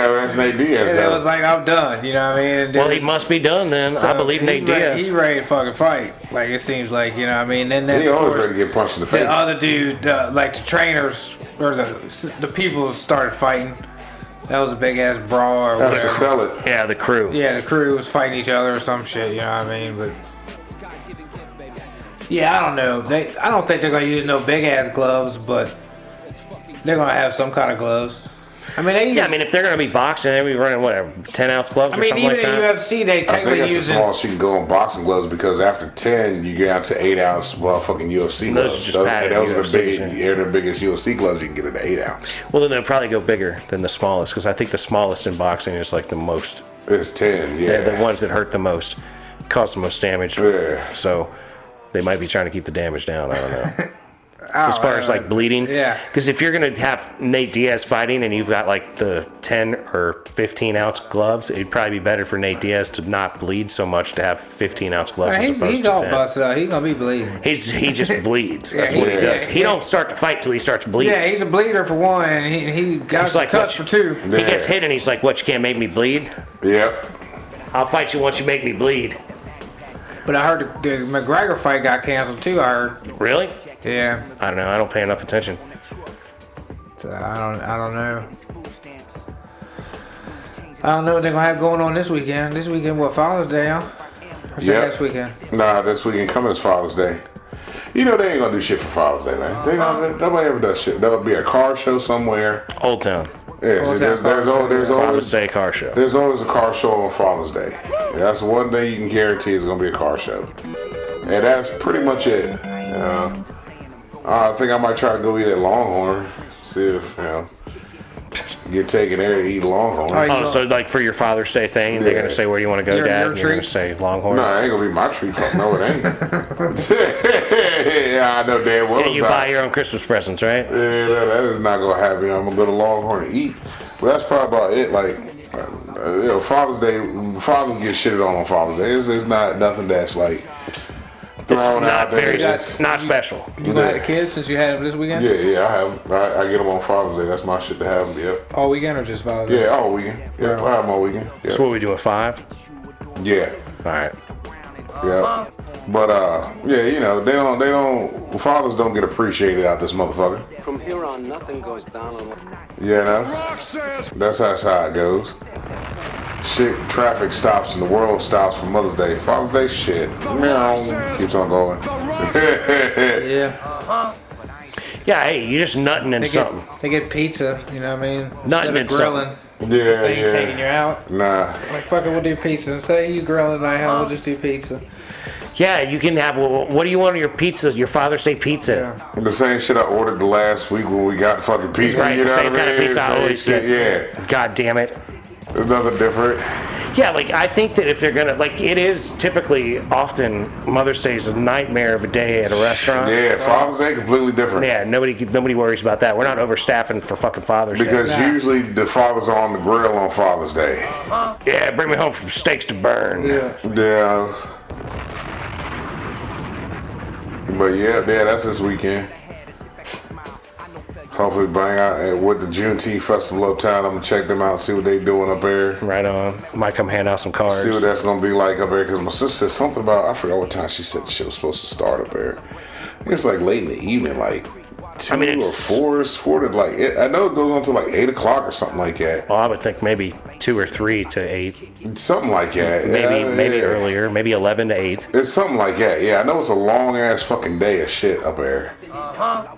that's Nate Diaz. And it though. was like, I'm done. You know what I mean? And Well, then- he must be done then. I believe Nate Diaz. He's ready to fucking fight. Like, it seems like, you know what I mean? And then, He of always course, ready to get punched in the face. the other dude, like the trainers or the people started fighting. That was a big ass brawl or That's to whatever. sell it. Yeah, the crew. Yeah, the crew was fighting each other or some shit, you know what I mean? But Yeah, I don't know. I don't think they're gonna use no big ass gloves, but they're gonna have some kind of gloves. I mean, they use, Yeah, I mean, if they're going to be boxing, they'll be running, whatever, 10-ounce gloves I or mean, something even like in that. UFC, they I think technically that's the using. smallest you can go in boxing gloves because after 10, you get down to 8-ounce motherfucking UFC gloves. Those are just padded and those are UFC, they're the biggest UFC gloves you can get in the 8-ounce. Well, then they'll probably go bigger than the smallest, because I think the smallest in boxing is like the most. It's 10, yeah. They're the ones that hurt the most, cause the most damage. Yeah. So they might be trying to keep the damage down. I don't know. As far as like bleeding, Yeah. Because if you're gonna have Nate Diaz fighting and you've got like the 10 or 15-ounce gloves, it'd probably be better for Nate Diaz to not bleed so much to have 15-ounce gloves as opposed He's to all 10. busted up. He's gonna be bleeding. He just bleeds. That's Yeah, what he yeah, does. yeah. He don't start to fight till he starts bleeding. Yeah, he's a bleeder for one, and he got He's some like, cuts for what? two. He gets hit and he's like, "What? You can't make me bleed? Yep. I'll fight you once you make me bleed." But I heard the McGregor fight got canceled too. I heard. Really? Yeah. I don't know. I don't pay enough attention. So I don't know. I don't know what they're gonna have going on this weekend. This weekend, what, Father's Day, huh? Or Yep. next weekend? Nah, this weekend coming is Father's Day. You know they ain't gonna do shit for Father's Day, man. Nobody ever does shit. There'll be a car show somewhere. Old Town. Yeah, see, there's Father's always Day car show. there's always a car show on Father's Day. That's one thing you can guarantee is gonna be a car show, and that's pretty much it. I think I might try to go eat at Longhorn. See if get taken there to eat Longhorn. Oh, Oh, so like for your Father's Day thing, they're Yeah. gonna say where you want to go, Your Dad. And you're gonna treat? say Longhorn. No, it ain't gonna be my treat. Fuck no, it ain't. Yeah, I know damn well And it's you not. buy your own Christmas presents, right? Yeah, that is not gonna happen. I'm gonna go to Longhorn and eat. But that's probably about it. Like, Father's Day, fathers get shitted on Father's Day. It's not nothing that's like It's thrown out not there. very, It's- not special. You gonna have the kids since you had them this weekend? Yeah, I have. I get them on Father's Day. That's my shit to have them. Yep. All weekend or just Father's Day? Yeah, all weekend. Yeah, I have them all weekend. Yep. So what we do at 5? Yeah. All right. Yeah. But yeah, they don't fathers don't get appreciated out this motherfucker. From here on, nothing goes down on. You know? Rock says That's how it goes. Shit, traffic stops and the world stops for Mother's Day. Father's Day, shit. Meow. Keeps on going. The Rock says Yeah. Yeah, hey, you're just nutting in They something. they get pizza, you know what I mean? Nothing Instead of grilling, Yeah, they taking you yeah. out. Nah. Like, fuck it, we'll do pizza. Instead of you grilling tonight, we'll just do pizza. Yeah, you can have. What do you want on your pizza? Your Father's Day pizza? Yeah. The same shit I ordered the last week when we got fucking pizza. Right, you the know same what I kind of mean? pizza I Same always shit, get. Yeah. God damn it. There's nothing different. Yeah, like I think that if they're gonna, like, it is typically often Mother's Day is a nightmare of a day at a restaurant. Yeah, Father's Day completely different. Yeah, nobody worries about that. We're not overstaffing for fucking Father's Because Day. usually the fathers are on the grill on Father's Day. Yeah, bring me home some steaks to burn. Yeah. Yeah. But yeah, that's this weekend. Hopefully bang out with the Juneteenth Festival uptown. I'm gonna check them out, see what they doing up there. Right on. Might come hand out some cards. See what that's gonna be like up there. Cause my sister said something about, I forgot what time she said the show was supposed to start up there. I think it's like late in the evening, like 2 I mean, or it's- 4. It's 4 to like, I know it goes on to like 8 o'clock or something like that. Well, I would think maybe 2 or 3 to 8. Something like that. Maybe Yeah. earlier. Maybe 11 to 8. It's something like that. Yeah, I know it's a long ass fucking day of shit up there.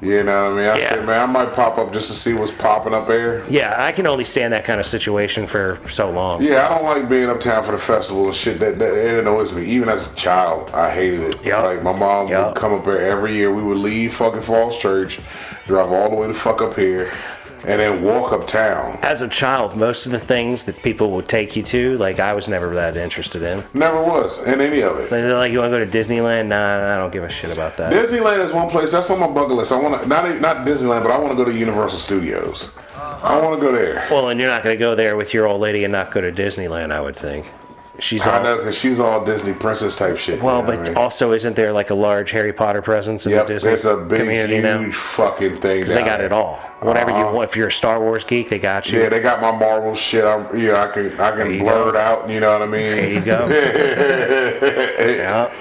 You know what I mean? I Yeah. said, man, I might pop up just to see what's popping up there. Yeah, I can only stand that kind of situation for so long. Yeah, I don't like being uptown for the festival and shit. That it annoys me. Even as a child, I hated it. Yup. Like my mom Yup. would come up there every year. We would leave fucking Falls Church, drive all the way to fuck up here, and then walk uptown. As a child, most of the things that people would take you to, like, I was never that interested in. Never was in any of it. They're like, you want to go to Disneyland? Nah, I don't give a shit about that. Disneyland is one place that's on my bucket list. I want to not Disneyland, but I want to go to Universal Studios. I want to go there. Well, and you're not going to go there with your old lady and not go to Disneyland, I would think. She's I all, know, because she's all Disney princess type shit. well, you know but what I mean? also, isn't there like a large Harry Potter presence in Yep, the Disney there's a big, community huge now? fucking thing. Because they got it all. Whatever you want. If you're a Star Wars geek, they got you. Yeah, they got my Marvel shit. I can you blur go. it out. You know what I mean? There you go. Yeah.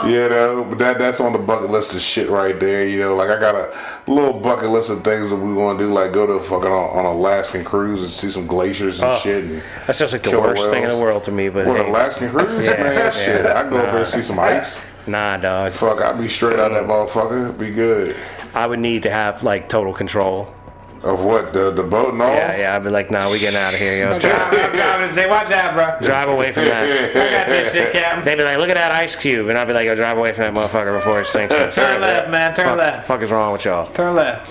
You know, but that's on the bucket list of shit right there. You know, like I got a little bucket list of things that we want to do, like go to fucking on an Alaskan cruise and see some glaciers and shit. And That sounds like the killer worst thing in the whales. world to me, but What, hey. Alaskan cruise? Yeah, Man, shit. yeah. I can go up there and see some ice. Nah, dog. Fuck, I'd be straight out that motherfucker. Be good. I would need to have like total control. Of what, the boat and all? Yeah, I'd be like, nah, we getting out of here, yo. I'm driving to say, watch out, bro. Drive away from that. I got this shit, Captain. They'd be like, look at that ice cube, and I'd be like, yo, drive away from that motherfucker before it sinks us. Turn left, man. Turn left. Fuck is wrong with y'all? Turn left.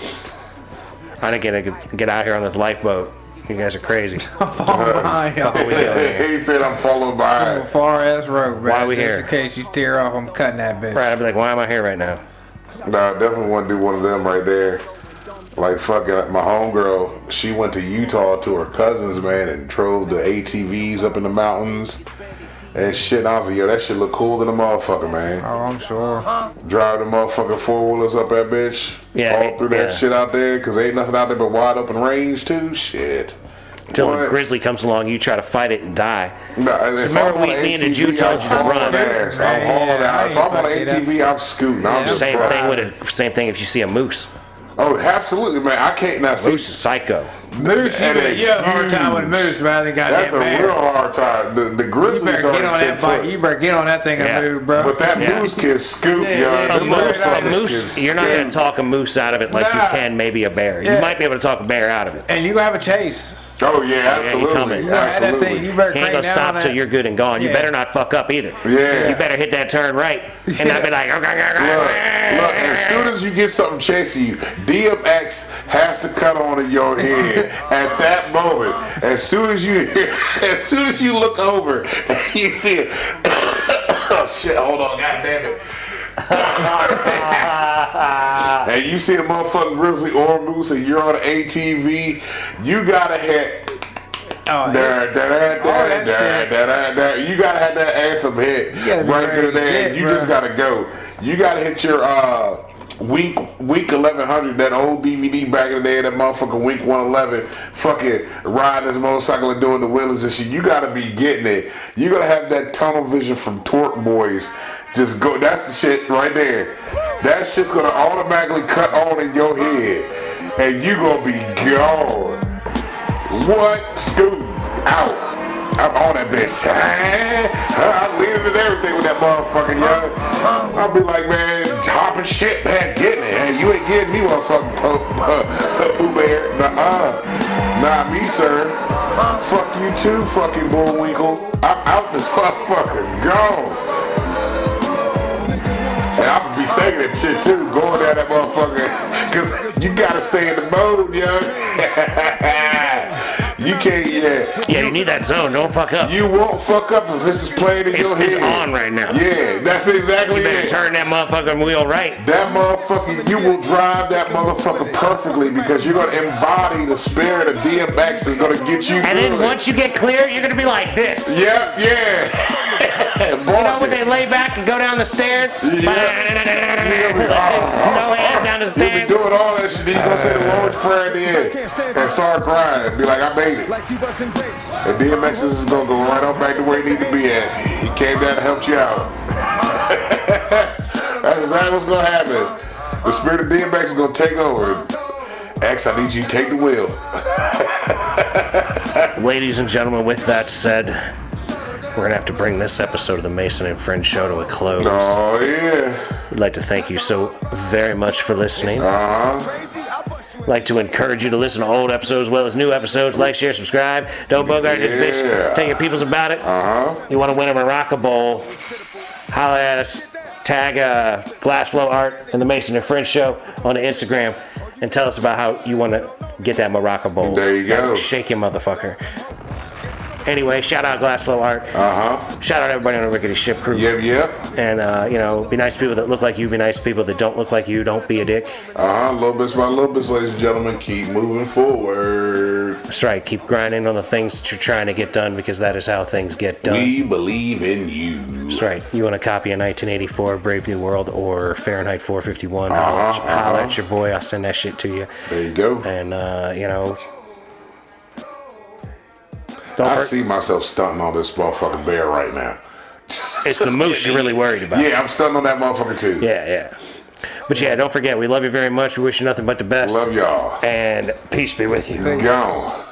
I didn't get out here on this lifeboat. You guys are crazy. I'm falling behind y'all. What we doing here? He said I'm followed by. Far ass road, bro. Why we Just here? in case you tear off, I'm cutting that bitch. Right, I'd be like, why am I here right now? Nah, I definitely want to do one of them right there. Like fucking my homegirl, she went to Utah to her cousins, man, and drove the ATVs up in the mountains and shit. And I was like, yo, that shit look cool than a motherfucker, man. Oh, I'm sure. Drive the motherfucking four-wheelers up that bitch. Yeah, all through that yeah. shit out there, because ain't nothing out there but wide open range, too. Shit. Until What? a grizzly comes along, you try to fight it and die. Nah, So if remember I'm on me an and the ATV, Jew told you to I'm run. hauling ass. I'm Yeah, hauling I ass. ain't If I'm on an fucking up. ATV, I'm scooting. I'm just Same flying. thing with it. Same thing if you see a moose. Oh, absolutely, man. I can't not see. Moose is psycho. Moose, And you have a hard time with huge. moose rather than That's goddamn a bear. real hard time. The You grizzlies better are get on 10 that bike. foot. You better get on that thing Yeah. and move, bro. But that Yeah. moose can scoot, Yeah, yo. yeah, Them you better motherfuckers not A can moose, you're not going to scoot. talk a moose out of it like Nah. you can maybe a bear. You Yeah. might be able to talk a bear out of it. And you gonna have a chase. Oh yeah, he absolutely, coming. You gotta have that thing. absolutely. You better He ain't crank gonna down stop on till that. you're good and gone. You Yeah. better not fuck up either. Yeah. You better hit that turn right. And I'd be like, Look, as soon as you get something chasing you, DMX has to cut on in your head at that moment. As soon as you look over, you see it. Oh shit! Hold on, god damn it. And you see a motherfucking grizzly or a moose, and you're on an ATV, you gotta hit. Oh, You gotta have that anthem hit gotta be right ready there. to There, get, you bro. just gotta go. You gotta hit your week 1100, that old DVD back in the day, that motherfucking week 111, fucking riding this motorcycle and doing the wheelies and shit. You gotta be getting it. You gotta have that tunnel vision from Torque Boys. Just go. That's the shit right there. That shit's gonna automatically cut on in your head, and you gonna be gone. What? Scoot out. I'm on that bitch. I'm leaving and everything with that motherfucker, yo. I'll be like, man, hopping shit, man, getting it. Hey, you ain't getting me, motherfucking Pooh Bear. Nah, me, sir. Fuck you too, fucking Bullwinkle. I'm out this motherfucker. Gone. And I'm gonna be saying that shit too, going down that motherfucker. Cause you gotta stay in the mode, yo. You can't, Yeah, you need that zone. Don't fuck up. You won't fuck up if this is playing in your It's head. on right now. Yeah, that's exactly You better it. turn that motherfucking wheel right. That motherfucker, you will drive that motherfucker perfectly because you're gonna embody the spirit of DMX is gonna get you And through then it. once you get clear, you're gonna be like this. Yeah. You know when they lay back and go down the stairs? No hands down the You be stairs. doing all that shit, then you gonna say the Lord's Prayer at the end and start crying and be like, I made it. Like you busting grapes. And DMX is gonna go right on back to where he need to be at. He came down to help you out. That's exactly what's gonna happen. The spirit of DMX is gonna take over. X, I need you to take the wheel. Ladies and gentlemen, with that said, we're gonna have to bring this episode of the Mason and Friends show to a close. Oh yeah. We'd like to thank you so very much for listening. I'd like to encourage you to listen to old episodes as well as new episodes. Like, share, subscribe. Don't bogart this bitch. Yeah. Tell your peoples about it. You want to win a Morocco Bowl? Holla at us. Tag Glassflow Art and the Mason and Friends show on the Instagram and tell us about how you want to get that Morocco Bowl. There you go. Shake your motherfucker. Anyway, shout out Glassflow Art. Shout out everybody on the Rickety Ship crew. Yep. And, be nice to people that look like you. Be nice to people that don't look like you. Don't be a dick. Little bits by little bits, ladies and gentlemen. Keep moving forward. That's right. Keep grinding on the things that you're trying to get done because that is how things get done. We believe in you. That's right. You want a copy of 1984, Brave New World, or Fahrenheit 451? Holla at your boy. I'll send that shit to you. There you go. And, I see myself stunting on this motherfucking bear right now. It's the moose you're really worried about. Yeah, I'm stunting on that motherfucker too. Yeah. But yeah, don't forget, we love you very much. We wish you nothing but the best. Love y'all. And peace be with you. Gone.